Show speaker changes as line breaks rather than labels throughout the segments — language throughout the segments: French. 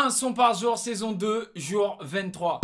Un son par jour, saison 2, jour 23.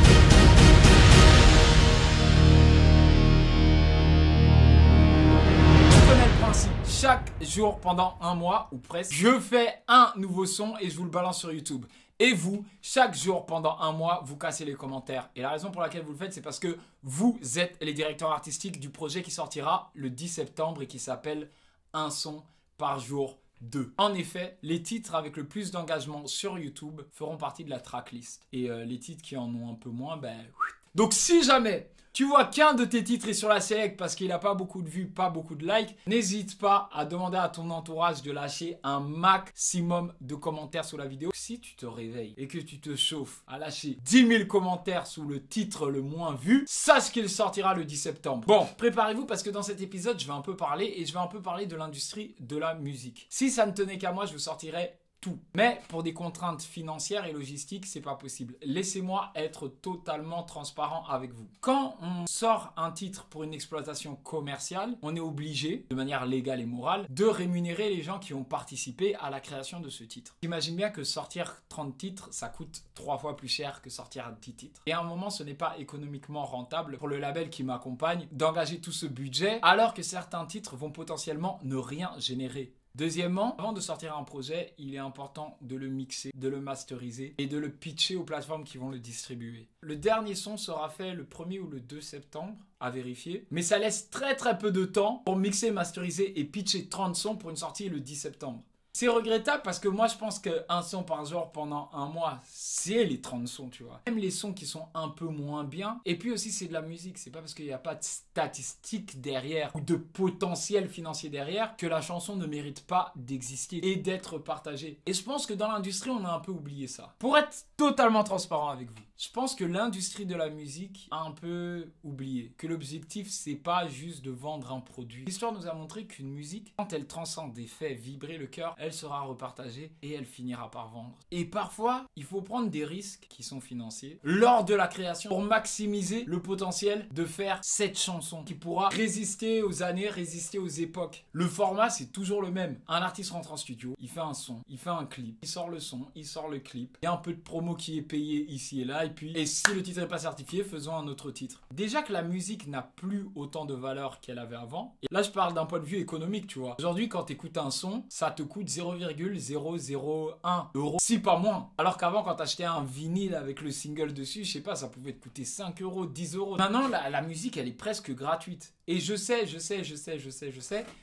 Chaque jour pendant un mois ou presque, je fais un nouveau son et je vous le balance sur YouTube. Et vous, chaque jour pendant un mois, vous cassez les commentaires. Et la raison pour laquelle vous le faites, c'est parce que vous êtes les directeurs artistiques du projet qui sortira le 10 septembre et qui s'appelle Un son par jour 2. En effet, les titres avec le plus d'engagement sur YouTube feront partie de la tracklist. Et les titres qui en ont un peu moins, ben... Donc si jamais tu vois qu'un de tes titres est sur la select parce qu'il n'a pas beaucoup de vues, pas beaucoup de likes, n'hésite pas à demander à ton entourage de lâcher un maximum de commentaires sous la vidéo. Si tu te réveilles et que tu te chauffes à lâcher 10 000 commentaires sous le titre le moins vu, sache qu'il sortira le 10 septembre. Bon, préparez-vous parce que dans cet épisode, je vais un peu parler de l'industrie de la musique. Si ça ne tenait qu'à moi, je vous sortirais tout. Mais pour des contraintes financières et logistiques, c'est pas possible. Laissez-moi être totalement transparent avec vous. Quand on sort un titre pour une exploitation commerciale, on est obligé, de manière légale et morale, de rémunérer les gens qui ont participé à la création de ce titre. J'imagine bien que sortir 30 titres, ça coûte 3 fois plus cher que sortir 10 titres. Et à un moment, ce n'est pas économiquement rentable pour le label qui m'accompagne d'engager tout ce budget, alors que certains titres vont potentiellement ne rien générer. Deuxièmement, avant de sortir un projet, il est important de le mixer, de le masteriser et de le pitcher aux plateformes qui vont le distribuer. Le dernier son sera fait le 1er ou le 2 septembre, à vérifier. Mais ça laisse très peu de temps pour mixer, masteriser et pitcher 30 sons pour une sortie le 10 septembre. C'est regrettable parce que moi je pense qu'un son par jour pendant un mois, c'est les 30 sons, tu vois. Même les sons qui sont un peu moins bien. Et puis aussi c'est de la musique, c'est pas parce qu'il n'y a pas de statistiques derrière ou de potentiel financier derrière que la chanson ne mérite pas d'exister et d'être partagée. Et je pense que dans l'industrie on a un peu oublié ça. Pour être totalement transparent avec vous, je pense que l'industrie de la musique a un peu oublié que l'objectif c'est pas juste de vendre un produit. L'histoire nous a montré qu'une musique, quand elle transcende des faits, vibrer le cœur, elle sera repartagée et elle finira par vendre. Et parfois, il faut prendre des risques qui sont financiers lors de la création pour maximiser le potentiel de faire cette chanson qui pourra résister aux années, résister aux époques. Le format, c'est toujours le même. Un artiste rentre en studio, il fait un son, il fait un clip, il sort le son, il sort le clip. Il y a un peu de promo qui est payé ici et là. Et si le titre n'est pas certifié, faisons un autre titre. Déjà que la musique n'a plus autant de valeur qu'elle avait avant. Et là, je parle d'un point de vue économique, tu vois. Aujourd'hui, quand tu écoutes un son, ça te coûte 0,001 €, si pas moins. Alors qu'avant, quand tu achetais un vinyle avec le single dessus, je sais pas, ça pouvait te coûter 5 €, 10 €. Maintenant, la musique, elle est presque gratuite. Et je sais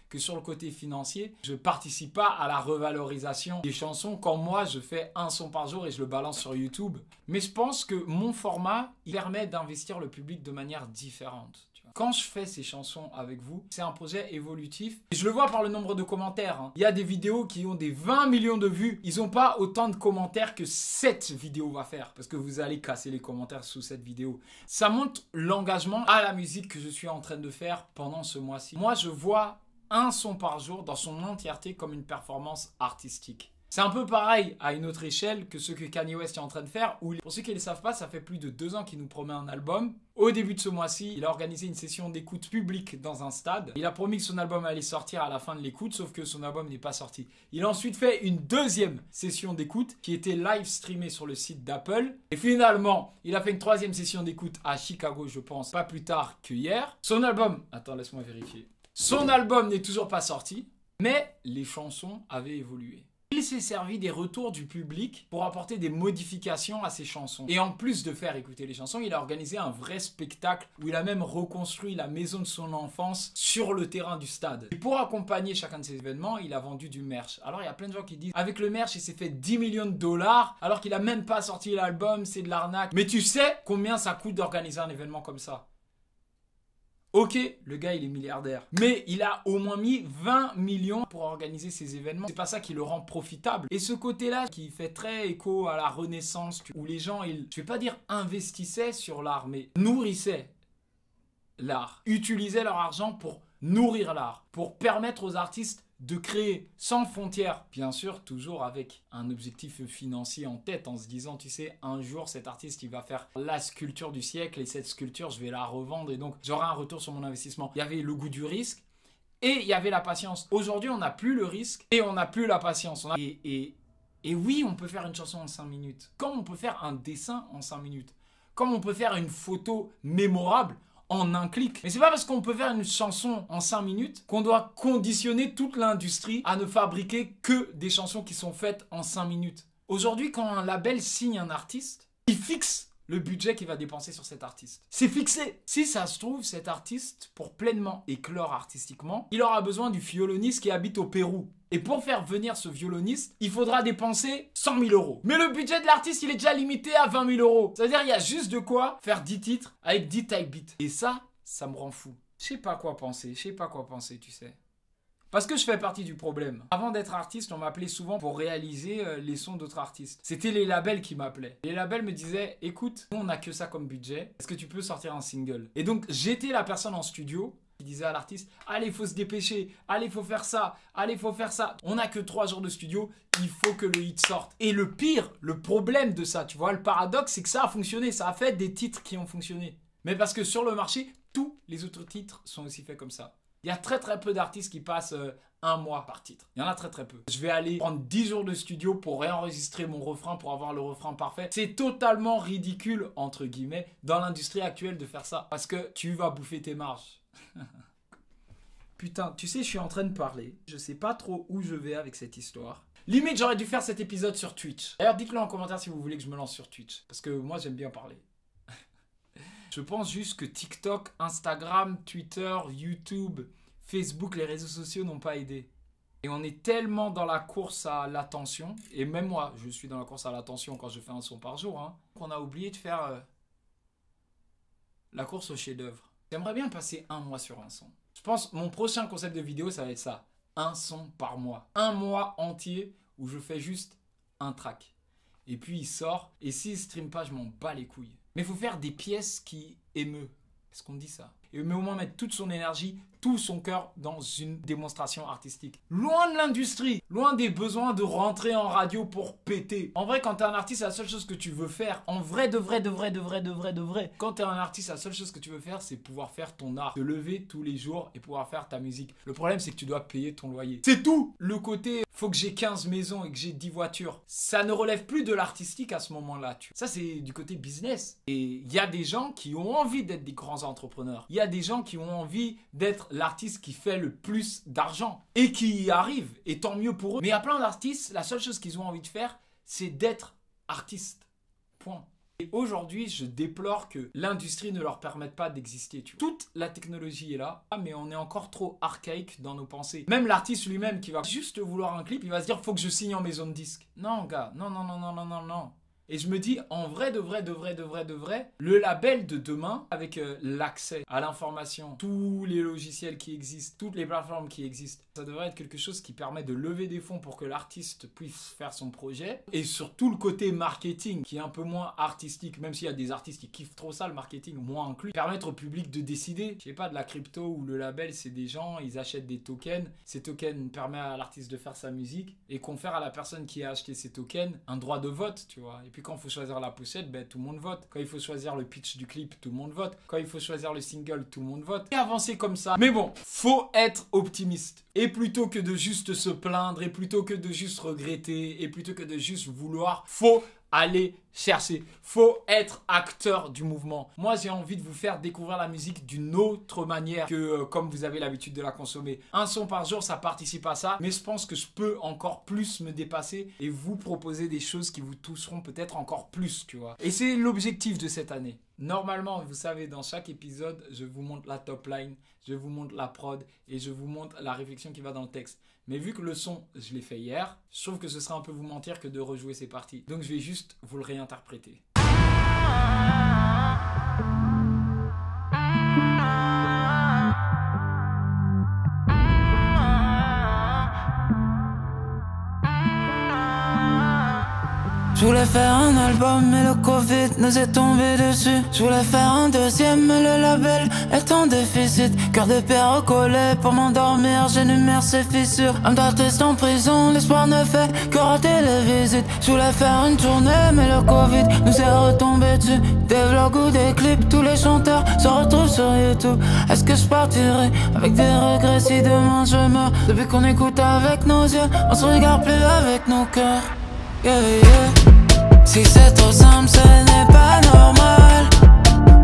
que sur le côté financier, je participe pas à la revalorisation des chansons quand moi, je fais un son par jour et je le balance sur YouTube. Mais je pense que mon format, il permet d'investir le public de manière différente. Quand je fais ces chansons avec vous, c'est un projet évolutif. Et je le vois par le nombre de commentaires. Il y a des vidéos qui ont des 20 millions de vues. Ils n'ont pas autant de commentaires que cette vidéo va faire. Parce que vous allez casser les commentaires sous cette vidéo. Ça montre l'engagement à la musique que je suis en train de faire pendant ce mois-ci. Moi, je vois un son par jour dans son entièreté comme une performance artistique. C'est un peu pareil à une autre échelle que ce que Kanye West est en train de faire. Où, pour ceux qui ne le savent pas, ça fait plus de 2 ans qu'il nous promet un album. Au début de ce mois-ci, il a organisé une session d'écoute publique dans un stade. Il a promis que son album allait sortir à la fin de l'écoute, sauf que son album n'est pas sorti. Il a ensuite fait une deuxième session d'écoute qui était live streamée sur le site d'Apple. Et finalement, il a fait une troisième session d'écoute à Chicago, je pense, pas plus tard que hier. Son album... Attends, laisse-moi vérifier. Son album n'est toujours pas sorti, mais les chansons avaient évolué. Il s'est servi des retours du public pour apporter des modifications à ses chansons. Et en plus de faire écouter les chansons, il a organisé un vrai spectacle où il a même reconstruit la maison de son enfance sur le terrain du stade. Et pour accompagner chacun de ces événements, il a vendu du merch. Alors il y a plein de gens qui disent, avec le merch, il s'est fait 10 millions de dollars alors qu'il a même pas sorti l'album, c'est de l'arnaque. Mais tu sais combien ça coûte d'organiser un événement comme ça ? Ok, le gars il est milliardaire, mais il a au moins mis 20 millions pour organiser ces événements. C'est pas ça qui le rend profitable. Et ce côté-là qui fait très écho à la Renaissance, où les gens, je vais pas dire investissaient sur l'art, mais nourrissaient l'art, utilisaient leur argent pour nourrir l'art, pour permettre aux artistes de créer sans frontières, bien sûr toujours avec un objectif financier en tête, en se disant tu sais un jour cet artiste il va faire la sculpture du siècle et cette sculpture je vais la revendre et donc j'aurai un retour sur mon investissement. Il y avait le goût du risque et il y avait la patience. Aujourd'hui on n'a plus le risque et on n'a plus la patience. Et Et oui, on peut faire une chanson en 5 minutes. Comme on peut faire un dessin en 5 minutes. Comme on peut faire une photo mémorable en un clic. Mais c'est pas parce qu'on peut faire une chanson en 5 minutes qu'on doit conditionner toute l'industrie à ne fabriquer que des chansons qui sont faites en 5 minutes. Aujourd'hui, quand un label signe un artiste, il fixe le budget qu'il va dépenser sur cet artiste. C'est fixé. Si ça se trouve, cet artiste, pour pleinement éclore artistiquement, il aura besoin du violoniste qui habite au Pérou. Et pour faire venir ce violoniste, il faudra dépenser 100 000 euros. Mais le budget de l'artiste, il est déjà limité à 20 000 euros. C'est-à-dire, il y a juste de quoi faire 10 titres avec 10 type beats. Et ça me rend fou. Je sais pas quoi penser, tu sais. Parce que je fais partie du problème. Avant d'être artiste, on m'appelait souvent pour réaliser les sons d'autres artistes. C'était les labels qui m'appelaient. Les labels me disaient, écoute, nous on n'a que ça comme budget, est-ce que tu peux sortir un single? Et donc j'étais la personne en studio qui disait à l'artiste, allez, il faut se dépêcher, allez, il faut faire ça, allez, il faut faire ça. On n'a que 3 jours de studio, il faut que le hit sorte. Et le pire, le problème de ça, tu vois, le paradoxe, c'est que ça a fonctionné, ça a fait des titres qui ont fonctionné. Mais parce que sur le marché, tous les autres titres sont aussi faits comme ça. Il y a très peu d'artistes qui passent 1 mois par titre. Il y en a très peu. Je vais aller prendre 10 jours de studio pour réenregistrer mon refrain, pour avoir le refrain parfait. C'est totalement ridicule, entre guillemets, dans l'industrie actuelle de faire ça. Parce que tu vas bouffer tes marges. Putain, tu sais, je suis en train de parler. Je sais pas trop où je vais avec cette histoire. Limite, j'aurais dû faire cet épisode sur Twitch. D'ailleurs, dites-le en commentaire si vous voulez que je me lance sur Twitch. Parce que moi, j'aime bien parler. Je pense juste que TikTok, Instagram, Twitter, YouTube, Facebook, les réseaux sociaux n'ont pas aidé. Et on est tellement dans la course à l'attention, et même moi, je suis dans la course à l'attention quand je fais un son par jour, hein, qu'on a oublié de faire la course au chef-d'œuvre. J'aimerais bien passer 1 mois sur un son. Je pense mon prochain concept de vidéo, ça va être ça. Un son par mois. 1 mois entier où je fais juste un track. Et puis il sort, et s'il stream pas, je m'en bats les couilles. Mais il faut faire des pièces qui émeuvent. Est-ce qu'on dit ça? Mais au moins mettre toute son énergie, tout son cœur dans une démonstration artistique. Loin de l'industrie, loin des besoins de rentrer en radio pour péter. En vrai, quand t'es un artiste, la seule chose que tu veux faire, en vrai, de vrai, quand t'es un artiste, la seule chose que tu veux faire, c'est pouvoir faire ton art. Te lever tous les jours et pouvoir faire ta musique. Le problème, c'est que tu dois payer ton loyer. C'est tout! Le côté, faut que j'ai 15 maisons et que j'ai 10 voitures. Ça ne relève plus de l'artistique à ce moment-là. Ça, c'est du côté business. Et il y a des gens qui ont envie d'être des grands entrepreneurs. Il y a des gens qui ont envie d'être l'artiste qui fait le plus d'argent et qui y arrive, et tant mieux pour eux. Mais il y a plein d'artistes, la seule chose qu'ils ont envie de faire, c'est d'être artiste. Point. Et aujourd'hui, je déplore que l'industrie ne leur permette pas d'exister. Toute la technologie est là, mais on est encore trop archaïque dans nos pensées. Même l'artiste lui-même qui va juste vouloir un clip, il va se dire, faut que je signe en maison de disque. Non, gars, non. Et je me dis, en vrai, de vrai, le label de demain, avec l'accès à l'information, tous les logiciels qui existent, toutes les plateformes qui existent, ça devrait être quelque chose qui permet de lever des fonds pour que l'artiste puisse faire son projet. Et surtout le côté marketing, qui est un peu moins artistique, même s'il y a des artistes qui kiffent trop ça, le marketing moins inclus, permettre au public de décider. Je sais pas, de la crypto ou le label, c'est des gens, ils achètent des tokens. Ces tokens permettent à l'artiste de faire sa musique et confèrent à la personne qui a acheté ces tokens un droit de vote, tu vois. Et puis quand il faut choisir la pochette, ben, tout le monde vote. Quand il faut choisir le pitch du clip, tout le monde vote. Quand il faut choisir le single, tout le monde vote. Et avancer comme ça. Mais bon, faut être optimiste. Et plutôt que de juste se plaindre, et plutôt que de juste regretter, et plutôt que de juste vouloir, faut aller chercher. Faut être acteur du mouvement. Moi, j'ai envie de vous faire découvrir la musique d'une autre manière que comme vous avez l'habitude de la consommer. Un son par jour, ça participe à ça. Mais je pense que je peux encore plus me dépasser et vous proposer des choses qui vous toucheront peut-être encore plus, tu vois. Et c'est l'objectif de cette année. Normalement, vous savez, dans chaque épisode, je vous montre la top line, je vous montre la prod et je vous montre la réflexion qui va dans le texte. Mais vu que le son, je l'ai fait hier, je trouve que ce serait un peu vous mentir que de rejouer ces parties. Donc je vais juste vous le réinterpréter.
Je voulais faire un album mais le Covid nous est tombé dessus. Je voulais faire un deuxième mais le label est en déficit. Cœur de pierre recollé pour m'endormir, j'énumère ses fissures. Un d'artiste en prison, l'espoir ne fait que rater les visites. Je voulais faire une tournée mais le Covid nous est retombé dessus. Des vlogs ou des clips, tous les chanteurs se retrouvent sur YouTube. Est-ce que je partirai avec des regrets si demain je meurs? Depuis qu'on écoute avec nos yeux, on se regarde plus avec nos cœurs. yeah, yeah. Si c'est trop simple, ce n'est pas normal.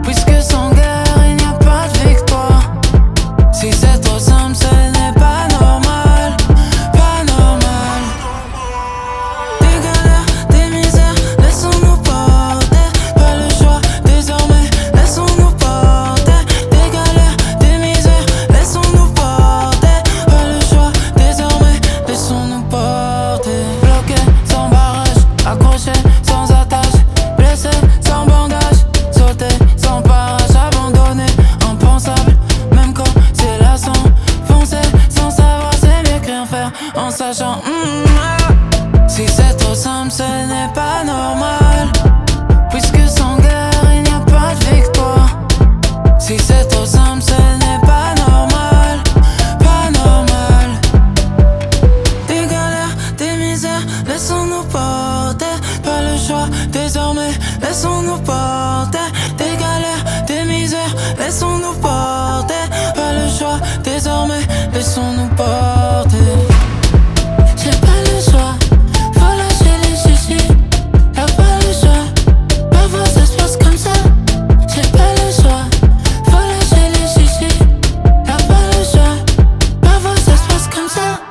Puisque sans guerre, il n'y a pas de victoire. Si c'est trop simple, ce n'est pas normal. Pas normal. Des galères, des misères, laissons-nous porter. Pas le choix, désormais, laissons-nous porter. Des galères, des misères, laissons-nous porter. Pas le choix, désormais, laissons-nous porter. Bloqué, sans barrage, accroché, sans attache. Blessé, sans bandage, sauté, sans parage. Abandonné, impensable, même quand c'est lassant. Foncer, sans savoir, c'est mieux que rien faire en sachant. Si c'est trop simple, ce n'est pas normal. Puisque sans guerre, il n'y a pas de victoire. Si c'est trop simple, ce n'est pas normal. Pas normal. Des galères, des misères, laissons-nous porter. Pas le choix, désormais, laissons-nous porter. Des galères, des misères, laissons-nous porter. Pas le choix, désormais, laissons-nous porter. J'ai pas le choix, faut lâcher les chichis. Y'a pas le choix, parfois ça se passe comme ça. J'ai pas le choix, faut lâcher les chichis. Y'a pas le choix, parfois ça se passe comme ça.